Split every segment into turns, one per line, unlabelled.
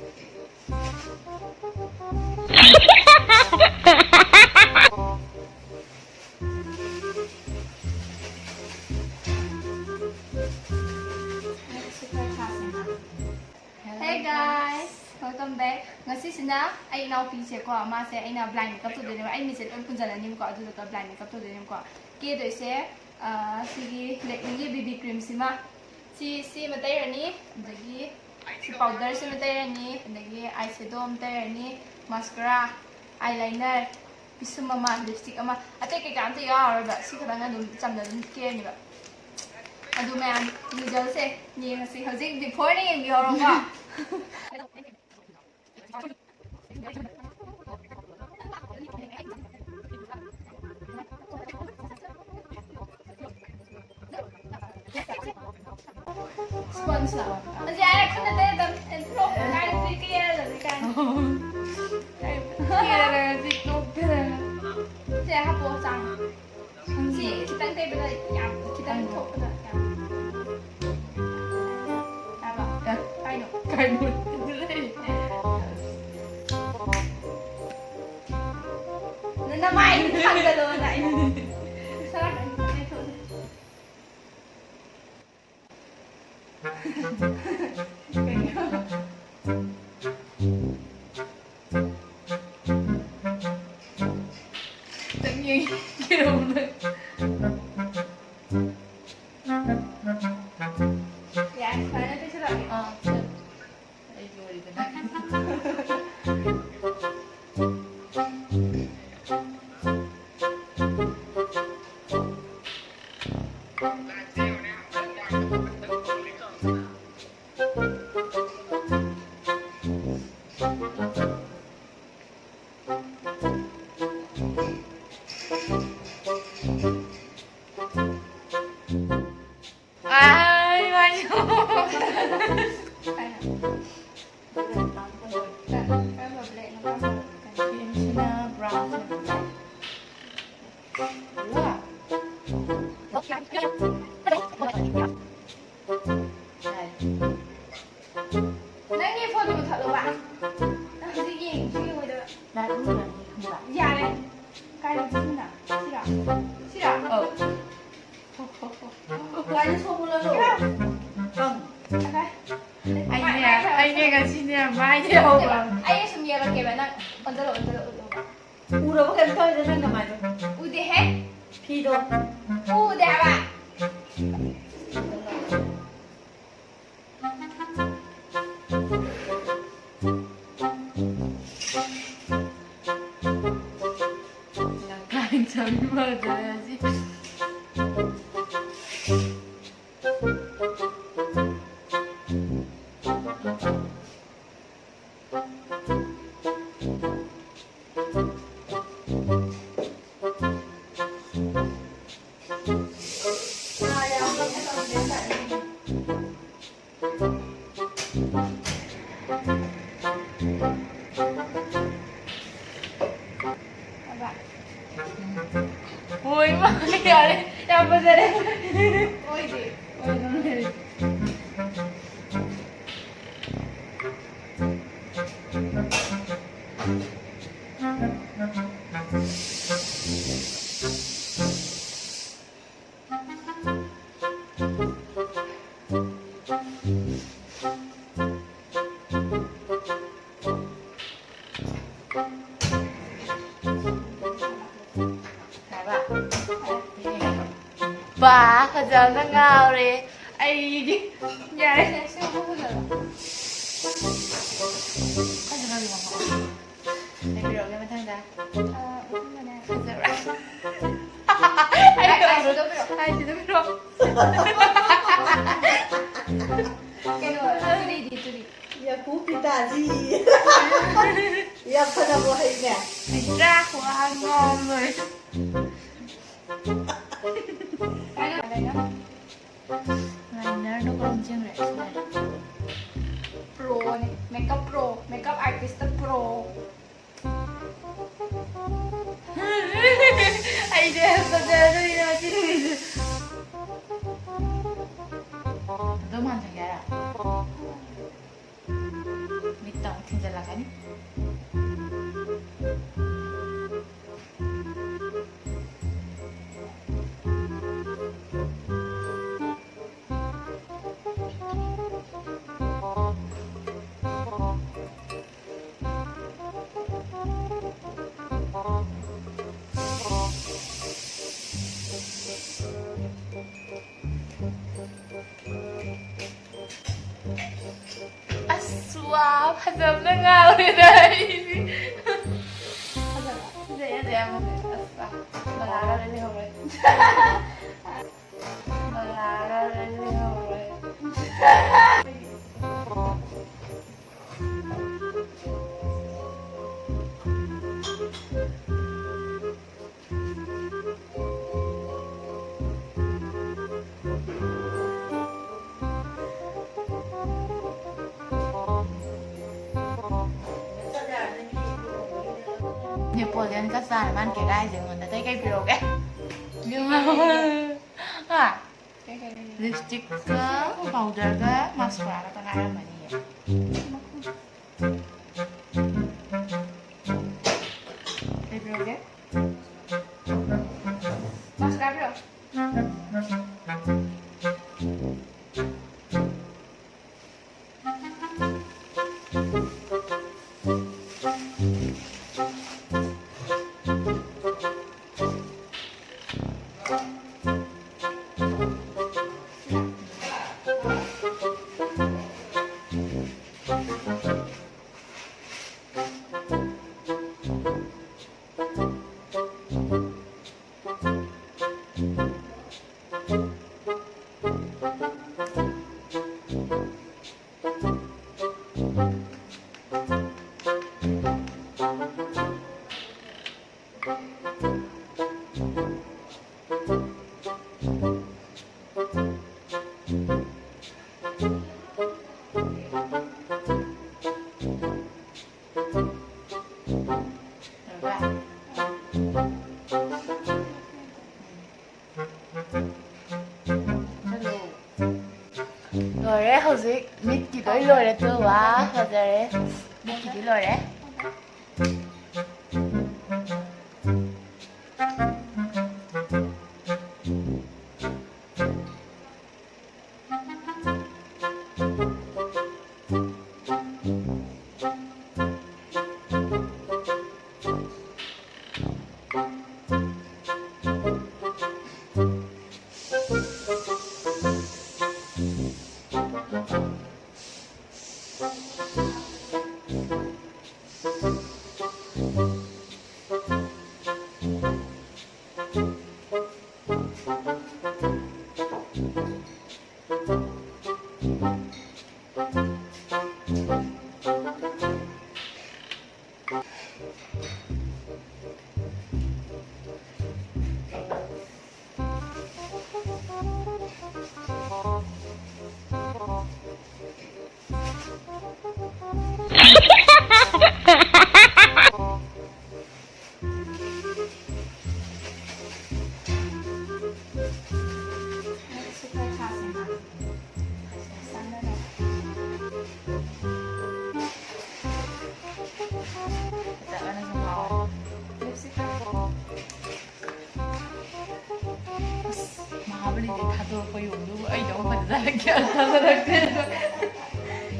Hey guys, welcome back. Ngasisina ay inaupi ko mase ay na blind makeup to dene ay miset on punjalanim ko adu ka blind makeup to dene ko ke doise sigi Lakme BB cream sima si matai rani dagi si powder si matai rani dagi eyeshadow matai rani mascara eyeliner pisum mama lipstick ama ate ke kan te yaar ba si kadanga dum chamna dum ke ni ba adu man result se ni ngasi hojik before ni ngi horo ba sponsor. Masih ada kan ada intro kan pikir dari kan. Iya, TikTok kan. Saya apa sang? Si kita yang table yang kita yang top kan yang. Apa? Kainu. Kainu. Nana main kan kalau nak ini. Salah kan? Tự nhiên kiểu này. Dạ, phải nói cái là đây rồi thì nó. Ai mà nãy nghe phone mình thật rồi bạn. Gì gì ngồi được. Là đúng rồi không bạn. Dạ đấy. Cái đó chính là 싫어. 싫어. Cái số lên rồi. Không. Anh nghe cái xin nha mai đâu mà. Anh xin nghe là kể bạn ạ. Ấn độ. Udah bukan kau jangan nama itu. Udah he? Pido. Udah pak. Ngapain cari badan sih? Ui mà kìa đi, em bây giờ đây. Ôi chị, ôi nó này. Bà, thật giờ nó ngào đi. Ai đi. Nhà đây này sao không bao giờ. Có gì đâu mà họ. Để bây giờ nghe bên thân ra. Không là nè. Thật giờ ra. Ai chỉ đâu biết đâu. Cái rồi, tôi đi.
Ya kupita gì. Ya phần nào bộ hình nè.
Anh ra quá ngon rồi. Đây đó. Liner nó còn chưa này. Pro này, makeup artist pro. Ai deh, betul ini macam Itu mana ya? Mitang lagakani. Aswa, padahal ngawin ini. Tidak ya, aswa. Melarang ini hobi. Melarang ini hobi. Napoleon ka sana man kay guys yung nanda tay kay pero kay yung ha lipstick ka powder ka mascara ka na naman niya kay pero kay mascara Rồi hꯧzik mit 기도이 노래 들어와 하자래 mit 기도 노래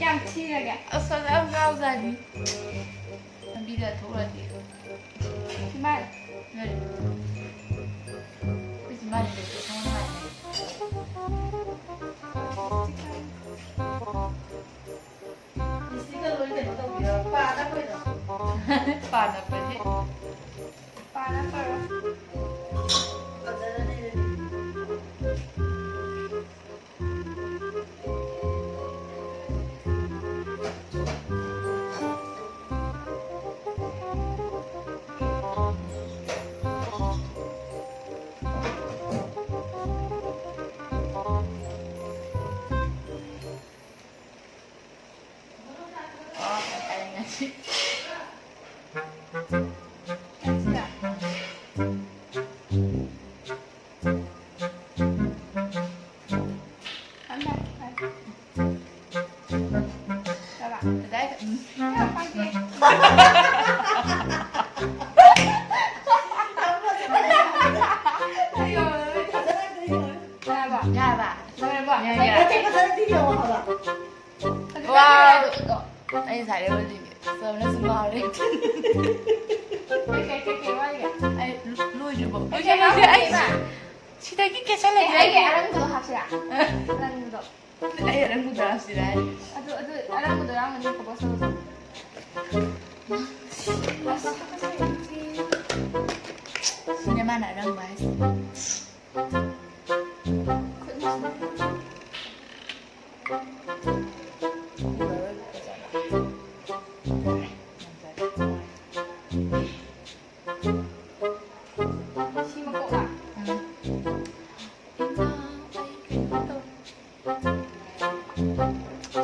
Cam chi là kìa. Sao ra không rau ra đi. Bây giờ thú là gì? Chị Mai. Này. Bây giờ Mai để chị không Mai này. Đi xí cái lối để nó đâu bị ba đã quên rồi. Ba đã quên hết. Ba đã quên rồi. Đấy. 야봐. 너네 봐.
어떻게 사진 뛰어와 봐.
와. 아니 잘해버리게. 서울에 스마일이.
오케이, 와 이게.
아니 루이즈 뭐.
오케이, 아니.
시댁이 괜찮아.
이게 아랑구도 합시다. 아랑구도.
아니 아랑구도 합시다.
아주 아랑구도랑 언니 그거 써서.
시네마 나랑 맛있어.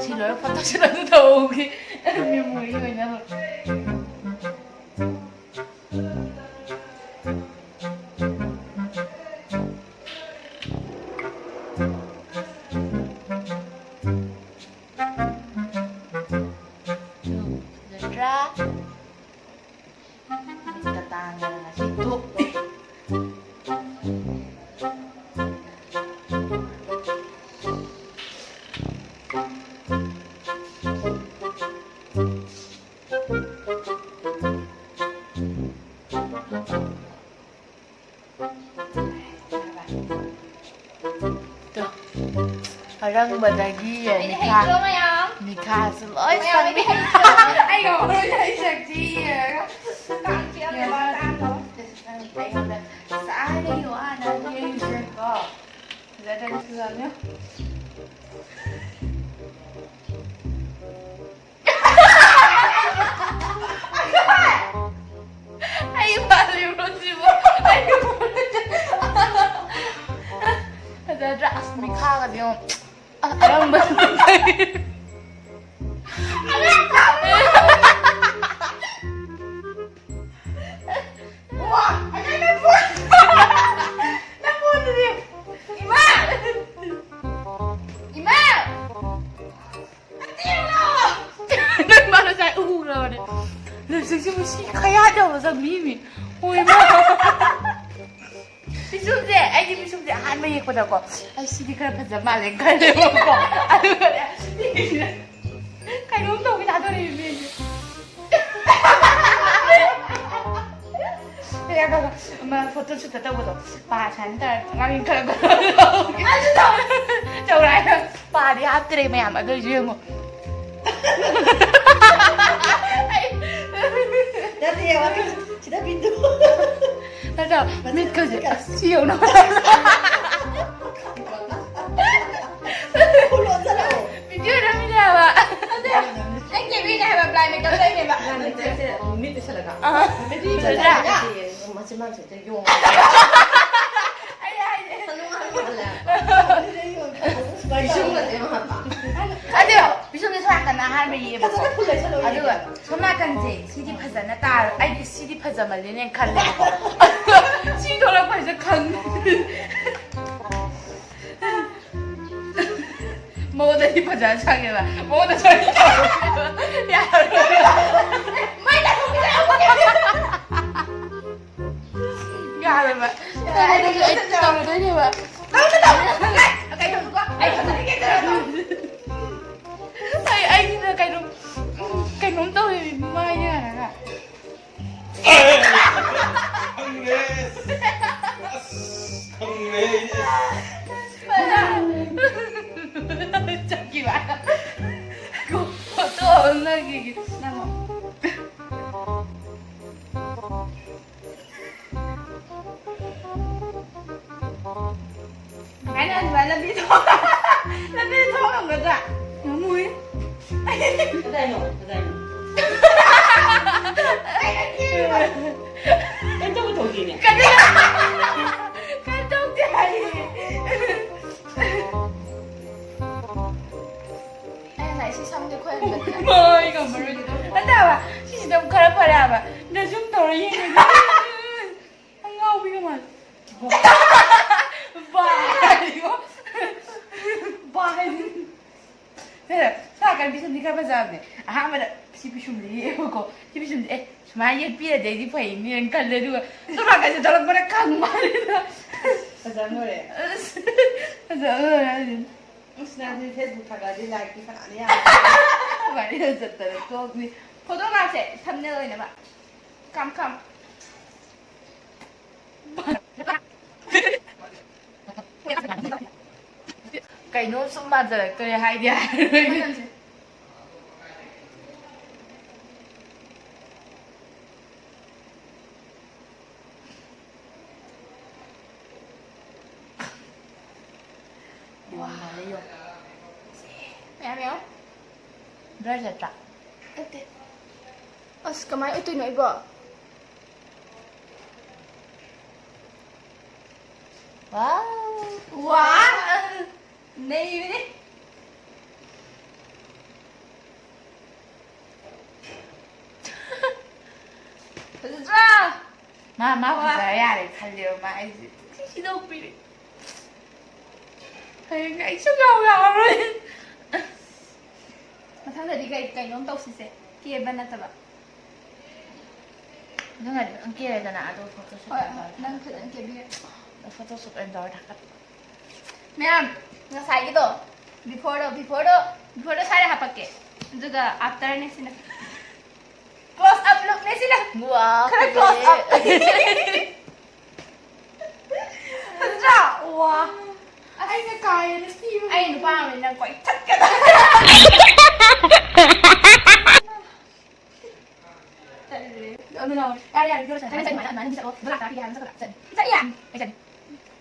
Xin lỗi phát cho nó đầu cái miếng mũi rồi nha. Ra kita tangan ngasih tuh. Tuh, orang berdagi ya
Ini
nikah,
hijau mah yang.
nikah selesai.
Yang ini hijau. Ayo, udah seksi ya. Kaki apa batang tuh?
Sayaอยู่อ่ะนะเองเชฟก็แล้วได้เสื้อเนี่ย Ayo balik sih bu, ayo ada ras mikha kan yang orang banyak.
Wah, ada nelpon. Nelpon dia. Imal. Imal. Aduh.
Dan baru saya loh deh. Lalu sih mesti kayak ada masa mimi. Oh iya. Bisum deh, aja bisum deh. Han mai ko da ko. Ai shi di kara faza malen kan le ko. Aduh kada. Kai dong dong kita dore mimi. Ya kan, ma foto shoot ta ko to. Pa chan ta ngin kara ko. Aduh. Chau lại. Pa đi hap tre mai am ado riêng mo.
Nanti ya waktu sudah pintu.
Ada mit kerja siu no.
Pulau sana.
Video dah mina ba.
Anh chị đi này mà lại mình cầm đây này bạn.
Nanti saya mit sana kak. Mit
Sudah.
Macam-macam saya yung.
Ay ay.
Bisum lah saya apa?
Aduh, bisum ni soal na har mai ba.
Kata pulau sana.
Aduh, sona kan je CD phazana ta ai CD phazama le ne kan le ko. CD thola phaza kan. Mo da hi phaza sang ba. Mo da sang. Ya.
Mai đã không biết ông cái.
Ya ba. Tao đấy đi ba.
Cái đừng quá. Anh không thể cái đó.
Ay, ay, cái nóng tôi mai nha hả? Chẳng kỳ bạn. Cô tôi là gì nào mà.
Cái này phải làm đi thôi. Làm đi thôi không được ạ.
Nó mùi.
Ada yang, ada yang. Kan tahu tu gini.
Cái trông chạy.
Em lại chị xong cho quên mình.
Mời còn mà rồi. Anh ta bảo, chị chỉ đồng khởi phải làm à? Để chúng tôi đi. Anh ngâu bây giờ mà. Bài quá. Bài. ꯁꯥꯀꯟ ꯄꯤꯁꯨꯝꯗꯤ ꯈꯔ ꯐꯖꯕꯅꯦ ꯑꯍꯥꯟꯕꯗ ꯁꯤ ꯄꯤꯁꯨꯝꯗꯤ ꯌꯦꯛꯑꯦꯕꯀꯣ ꯁꯤ ꯄꯤꯁꯨꯝꯗꯤ ꯁꯨꯃꯥꯏꯅ ꯌꯦꯛꯄꯤꯔꯗꯤ ꯑꯩꯗꯤ ꯐꯩꯅꯦꯅ ꯈꯜꯂꯦ ꯑꯗꯨꯒ ꯁꯣꯝꯅꯥꯀꯟꯁꯦ ꯊꯣꯛꯂꯛꯄꯗ ꯈꯪ ꯃꯥꯜꯂꯦꯗ
ꯐꯖꯅꯣꯔꯦ
ꯐꯖꯕ
ꯅꯪꯗꯤ ꯐꯦꯁꯕꯨꯛ ꯊꯥꯒꯠꯂꯗꯤ ꯂꯥꯏꯛꯇꯤ ꯐꯅꯥꯅ ꯌꯥꯝꯃꯦ
ꯚꯥꯏꯔꯦꯜ ꯆꯠꯇꯅ ꯇꯣꯛꯅꯤ
ꯐꯣꯇꯣꯒ꯭ꯔꯥꯐꯁꯦ ꯊꯝꯅꯦꯜ ꯑꯣꯏꯅꯕ ꯀꯝ
ꯀꯩꯅꯣ ꯁꯨꯝ ꯃꯥꯟꯖꯜꯂꯛꯇꯣꯔꯦ ꯍꯥꯏꯗꯤ ꯍꯥꯏꯔꯣꯏ
ꯃꯅꯝꯁꯦ ꯃꯌꯥꯝ ꯌꯥꯎ
ꯕ꯭ꯂꯔ ꯆꯠꯄ꯭ꯔꯥ
ꯅꯠꯇꯦ ꯑꯁ ꯀꯃꯥꯏꯅ ꯑꯣꯏꯗꯣꯏꯅꯣ ꯑꯩꯕꯣ
ꯋꯥꯎ
ꯋꯥ ꯅꯩꯕꯅꯤ ꯐꯖꯗ꯭ꯔꯥ
ꯃꯥ ꯐꯖꯔ ꯌꯥꯔꯦ ꯈꯜꯂꯦꯕ ꯃꯥ ꯑꯩꯁꯦ ꯁꯤꯗꯣꯛꯄꯤꯔꯦ ꯍꯌꯦꯡ ꯑꯩ ꯁꯨꯡꯌꯥꯎ ꯌꯥꯎꯔꯔꯣꯏ
ꯃꯊꯪꯗꯗꯤ ꯀꯩꯅꯣꯝ ꯇꯧꯁꯤꯁꯦ ꯀꯦꯕ ꯅꯠꯇꯕ
ꯅꯪꯒꯗꯤ ꯅꯪ ꯀꯦꯔꯦꯗꯅ ꯑꯗꯣ ꯐꯣꯇꯣꯁꯨꯠ
ꯍꯣꯏ ꯅꯪ ꯐꯖꯅ ꯀꯦꯕꯤꯔ
ꯐꯣꯇꯣꯁꯨꯠ ꯑꯣꯏꯅ ꯇꯧꯔ ꯊꯥꯒꯠ
ꯃꯌꯥꯝ ꯉꯁꯥꯏꯒꯤꯗꯣ ꯕꯤꯐꯣꯔꯗꯣ ꯁꯥꯏꯗ ꯍꯥꯞꯄꯛꯀꯦ ꯑꯗꯨꯒ ꯑꯥꯐꯇꯔꯅꯦ ꯁꯤꯅ ꯀ꯭ꯂꯣꯁ ꯑꯞ ꯂꯨꯛꯅꯦ ꯁꯤꯅ
ꯋꯥꯎ
ꯈꯔ ꯀ꯭ꯂꯣꯁ ꯑꯞ ꯐꯖꯗ꯭ꯔꯥ ꯋꯥ
ꯑꯩꯅ ꯀꯥꯏꯅ ꯁꯤꯕ
ꯑꯩ ꯅꯨꯄꯥ ꯑꯃꯅꯤ ꯅꯪ ꯀꯣꯏ ꯆꯠꯀꯗ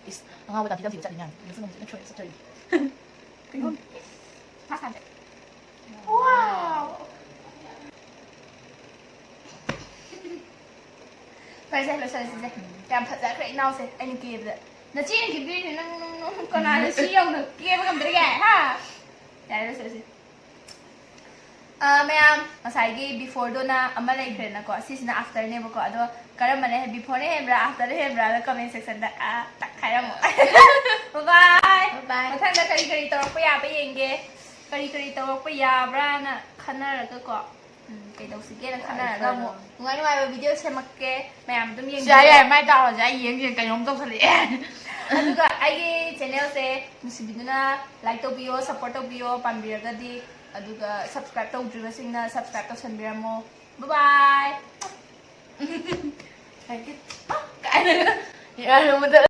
Is ang awat ang kita sila niyan. Gusto mo try sa try.
Wow! Phải xem. Cảm thật ra cái nào sẽ anh kia rồi. Nó chỉ cái gì nó còn ai nó xí ông được kia mà cầm tới ghẻ ha. Đấy nó sẽ. Ma'am, masaygi before do na ama like na ko sis na after ne ko ado karam mane before ne hembra after ne hembra na comment section da tak khaya mo. Bye bye. Mathang da kari tawak pa ya pa yenge. Kari tawak pa ya bra na khana ra ko. Kay daw sige na khana ra mo. Ngai ngai video semakke ma'am dum yenge.
Saya mai tao ra yeng kay yong tong sali.
Aduga ai channel se musibiduna like to bio support to bio pambiraga di aduga subscribe tꯧdribasingna subscribe tꯧsanbiramo. Bye bye.
Kaya na. Yan mo